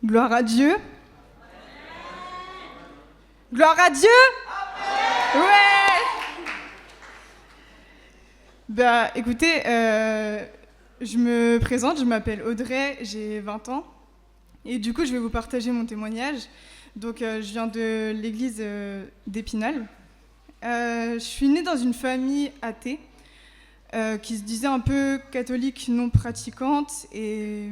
Gloire à Dieu. Gloire à Dieu. Ouais. Bah écoutez, je me présente, je m'appelle Audrey, j'ai 20 ans. Et du coup, je vais vous partager mon témoignage. Donc, je viens de l'église d'Épinal. Je suis née dans une famille athée qui se disait un peu catholique non pratiquante. Et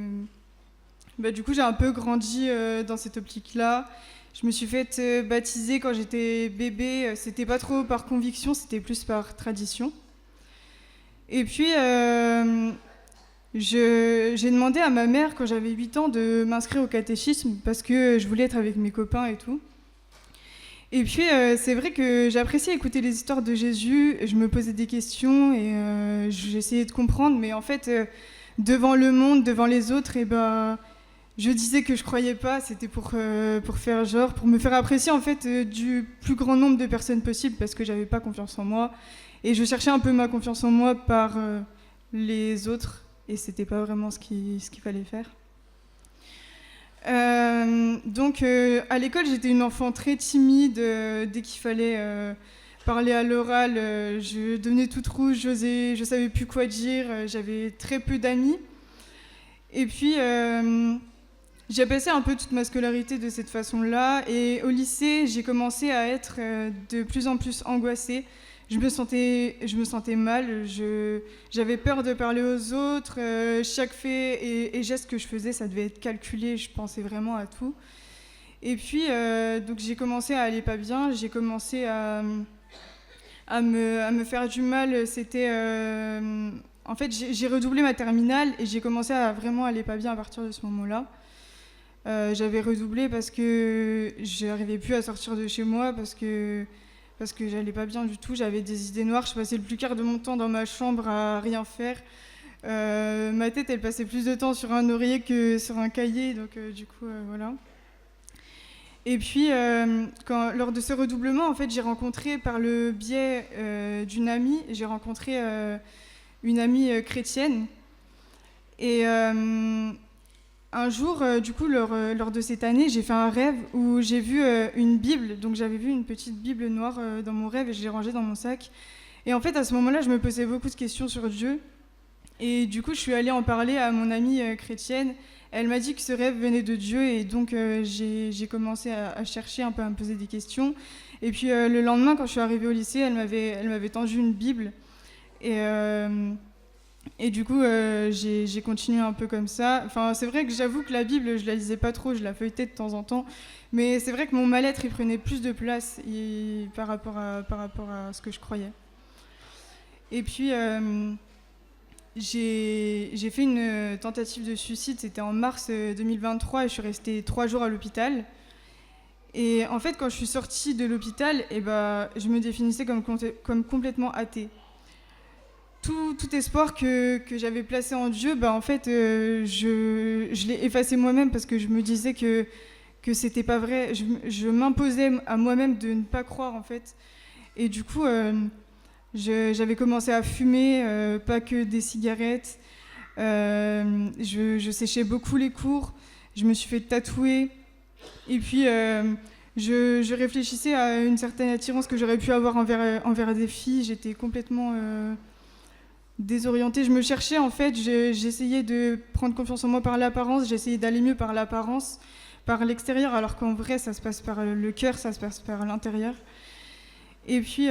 du coup, j'ai un peu grandi dans cette optique-là. Je me suis faite baptiser quand j'étais bébé. C'était pas trop par conviction, c'était plus par tradition. Et puis, j'ai demandé à ma mère, quand j'avais 8 ans, de m'inscrire au catéchisme parce que je voulais être avec mes copains et tout. Et puis, c'est vrai que j'appréciais écouter les histoires de Jésus. Je me posais des questions et j'essayais de comprendre. Mais en fait, devant le monde, devant les autres, je disais que je croyais pas. C'était pour faire genre, pour me faire apprécier en fait du plus grand nombre de personnes possible parce que j'avais pas confiance en moi. Et je cherchais un peu ma confiance en moi par les autres. Et c'était pas vraiment ce qu'il fallait faire. Donc à l'école, j'étais une enfant très timide. Dès qu'il fallait parler à l'oral, je devenais toute rouge, je savais plus quoi dire, j'avais très peu d'amis. Et puis j'ai passé un peu toute ma scolarité de cette façon-là. Et au lycée, j'ai commencé à être de plus en plus angoissée. Je me sentais mal, j'avais peur de parler aux autres, chaque fait et geste que je faisais, ça devait être calculé, je pensais vraiment à tout. Et puis, donc j'ai commencé à aller pas bien, j'ai commencé à me faire du mal, en fait, j'ai redoublé ma terminale et j'ai commencé à vraiment aller pas bien à partir de ce moment-là. J'avais redoublé parce que je n'arrivais plus à sortir de chez moi, parce que j'allais pas bien du tout, j'avais des idées noires, je passais le plus quart de mon temps dans ma chambre à rien faire. Ma tête, elle passait plus de temps sur un oreiller que sur un cahier, donc du coup, voilà. Et puis, lors de ce redoublement, en fait, j'ai rencontré par le biais d'une amie, j'ai rencontré une amie chrétienne. Et un jour, du coup, lors de cette année, j'ai fait un rêve où j'ai vu une Bible. Donc j'avais vu une petite Bible noire dans mon rêve et je l'ai rangée dans mon sac. Et en fait, à ce moment-là, je me posais beaucoup de questions sur Dieu. Et du coup, je suis allée en parler à mon amie chrétienne. Elle m'a dit que ce rêve venait de Dieu et donc j'ai commencé à chercher un peu, à me poser des questions. Et puis le lendemain, quand je suis arrivée au lycée, elle m'avait tendu une Bible. Et du coup, j'ai continué un peu comme ça. Enfin, c'est vrai que j'avoue que la Bible, je la lisais pas trop, je la feuilletais de temps en temps. Mais c'est vrai que mon mal-être, il prenait plus de place par rapport à ce que je croyais. Et puis, j'ai fait une tentative de suicide, c'était en mars 2023, et je suis restée 3 jours à l'hôpital. Et en fait, quand je suis sortie de l'hôpital, je me définissais comme complètement athée. Tout espoir que j'avais placé en Dieu, en fait, je l'ai effacé moi-même parce que je me disais que c'était pas vrai. Je m'imposais à moi-même de ne pas croire, en fait. Et du coup, j'avais commencé à fumer, pas que des cigarettes. Je séchais beaucoup les cours. Je me suis fait tatouer. Et puis, je réfléchissais à une certaine attirance que j'aurais pu avoir envers des filles. J'étais complètement désorientée. Je me cherchais, en fait. J'essayais de prendre confiance en moi par l'apparence. J'essayais d'aller mieux par l'apparence, par l'extérieur, alors qu'en vrai, ça se passe par le cœur, ça se passe par l'intérieur. Et puis,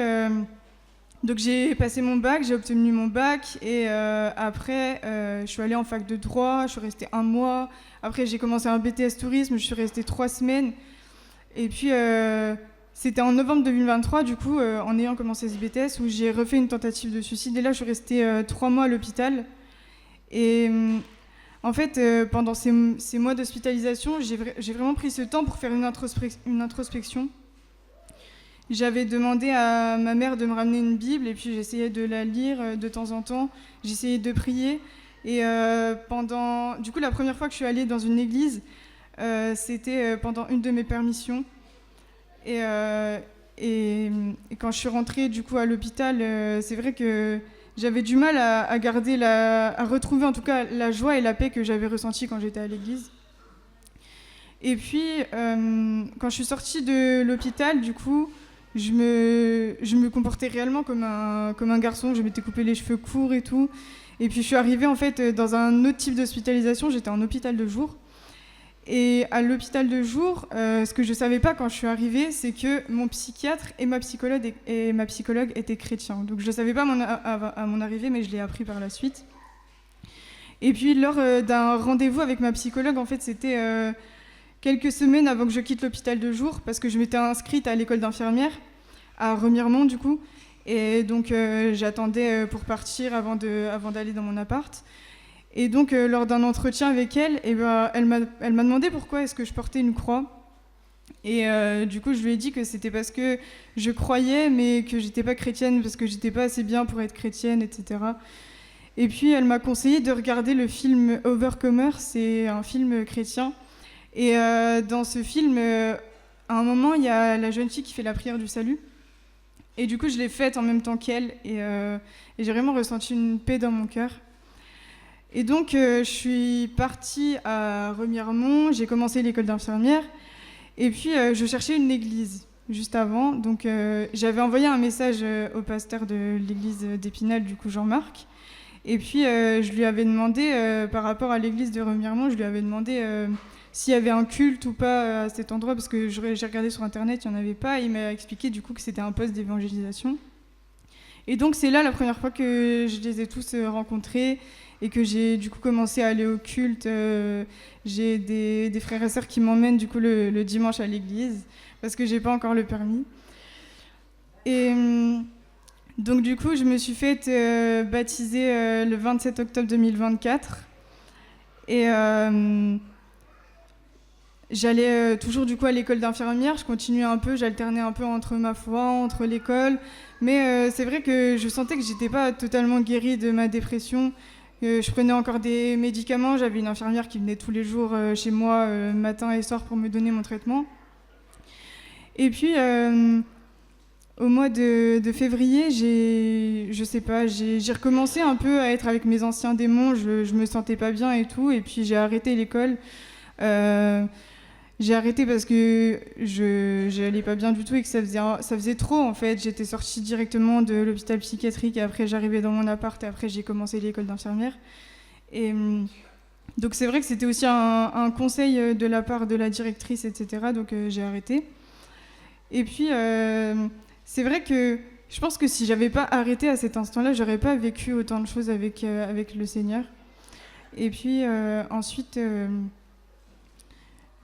donc j'ai passé mon bac, j'ai obtenu mon bac. Et après, je suis allée en fac de droit. Je suis restée 1 mois. Après, j'ai commencé un BTS tourisme. Je suis restée 3 semaines. Et puis, c'était en novembre 2023, du coup, en ayant commencé ce BTS, où j'ai refait une tentative de suicide. Et là, je suis restée 3 mois à l'hôpital. Et en fait, pendant ces mois d'hospitalisation, j'ai vraiment pris ce temps pour faire une introspection. J'avais demandé à ma mère de me ramener une Bible, et puis j'essayais de la lire de temps en temps. J'essayais de prier. Et du coup, la première fois que je suis allée dans une église, c'était pendant une de mes permissions. Et quand je suis rentrée du coup à l'hôpital, c'est vrai que j'avais du mal à retrouver en tout cas la joie et la paix que j'avais ressentie quand j'étais à l'église. Et puis, quand je suis sortie de l'hôpital, du coup, je me comportais réellement comme un garçon. Je m'étais coupé les cheveux courts et tout. Et puis, je suis arrivée en fait dans un autre type d'hospitalisation. J'étais en hôpital de jour. Et à l'hôpital de jour, ce que je ne savais pas quand je suis arrivée, c'est que mon psychiatre et ma psychologue étaient chrétiens. Donc, je ne savais pas à mon arrivée, mais je l'ai appris par la suite. Et puis, lors d'un rendez-vous avec ma psychologue, en fait, c'était quelques semaines avant que je quitte l'hôpital de jour, parce que je m'étais inscrite à l'école d'infirmière, à Remiremont, du coup. Et donc, j'attendais pour partir avant d'aller dans mon appart. Et donc, lors d'un entretien avec elle, elle m'a demandé pourquoi est-ce que je portais une croix. Et du coup, je lui ai dit que c'était parce que je croyais, mais que j'étais pas chrétienne, parce que j'étais pas assez bien pour être chrétienne, etc. Et puis, elle m'a conseillé de regarder le film Overcomer, c'est un film chrétien. Et dans ce film, à un moment, il y a la jeune fille qui fait la prière du salut. Et du coup, je l'ai faite en même temps qu'elle. Et j'ai vraiment ressenti une paix dans mon cœur. Et donc, je suis partie à Remiremont, j'ai commencé l'école d'infirmière, et puis je cherchais une église juste avant. Donc, j'avais envoyé un message au pasteur de l'église d'Épinal, du coup Jean-Marc, et puis je lui avais demandé, par rapport à l'église de Remiremont, je lui avais demandé s'il y avait un culte ou pas à cet endroit, parce que j'ai regardé sur Internet, il n'y en avait pas, et il m'a expliqué du coup que c'était un poste d'évangélisation. Et donc, c'est là la première fois que je les ai tous rencontrés, et que j'ai du coup commencé à aller au culte. J'ai des frères et sœurs qui m'emmènent du coup le dimanche à l'église, parce que j'ai pas encore le permis. Et donc du coup, je me suis faite baptiser le 27 octobre 2024. Et j'allais toujours du coup à l'école d'infirmière, je continuais un peu, j'alternais un peu entre ma foi, entre l'école. Mais c'est vrai que je sentais que j'étais pas totalement guérie de ma dépression. Je prenais encore des médicaments, j'avais une infirmière qui venait tous les jours chez moi, matin et soir, pour me donner mon traitement. Et puis, au mois de février, j'ai recommencé un peu à être avec mes anciens démons, je me sentais pas bien et tout, et puis j'ai arrêté l'école. J'ai arrêté parce que je n'allais pas bien du tout et que ça faisait trop en fait. J'étais sortie directement de l'hôpital psychiatrique et après j'arrivais dans mon appart et après j'ai commencé l'école d'infirmière. Et donc c'est vrai que c'était aussi un conseil de la part de la directrice, etc. Donc j'ai arrêté. Et puis c'est vrai que je pense que si j'avais pas arrêté à cet instant-là, j'aurais pas vécu autant de choses avec le Seigneur. Et puis ensuite...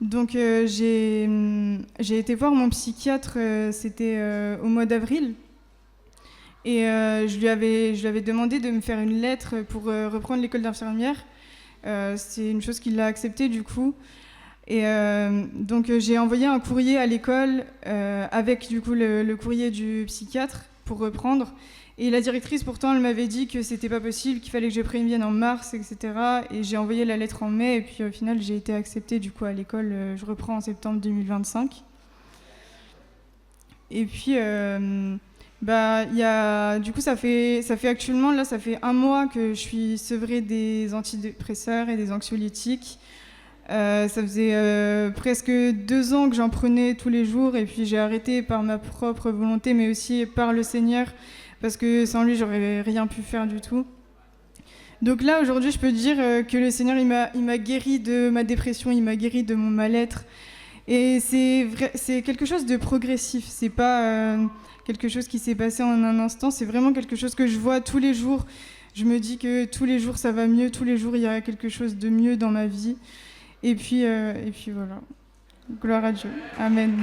Donc j'ai été voir mon psychiatre, c'était au mois d'avril, et je lui avais demandé de me faire une lettre pour reprendre l'école d'infirmière. C'est une chose qu'il a acceptée du coup. Et donc j'ai envoyé un courrier à l'école avec du coup le courrier du psychiatre pour reprendre. Et la directrice, pourtant, elle m'avait dit que c'était pas possible, qu'il fallait que je prévienne en mars, etc. Et j'ai envoyé la lettre en mai, et puis au final, j'ai été acceptée du coup à l'école. Je reprends en septembre 2025. Et puis, du coup, ça fait actuellement, là, ça fait 1 mois que je suis sevrée des antidépresseurs et des anxiolytiques. Ça faisait presque 2 ans que j'en prenais tous les jours, et puis j'ai arrêté par ma propre volonté, mais aussi par le Seigneur, parce que sans lui, j'aurais rien pu faire du tout. Donc là, aujourd'hui, je peux dire que le Seigneur, il m'a guéri de ma dépression, il m'a guéri de mon mal-être. Et c'est quelque chose de progressif. C'est pas quelque chose qui s'est passé en un instant. C'est vraiment quelque chose que je vois tous les jours. Je me dis que tous les jours, ça va mieux. Tous les jours, il y a quelque chose de mieux dans ma vie. Et puis voilà. Gloire à Dieu. Amen.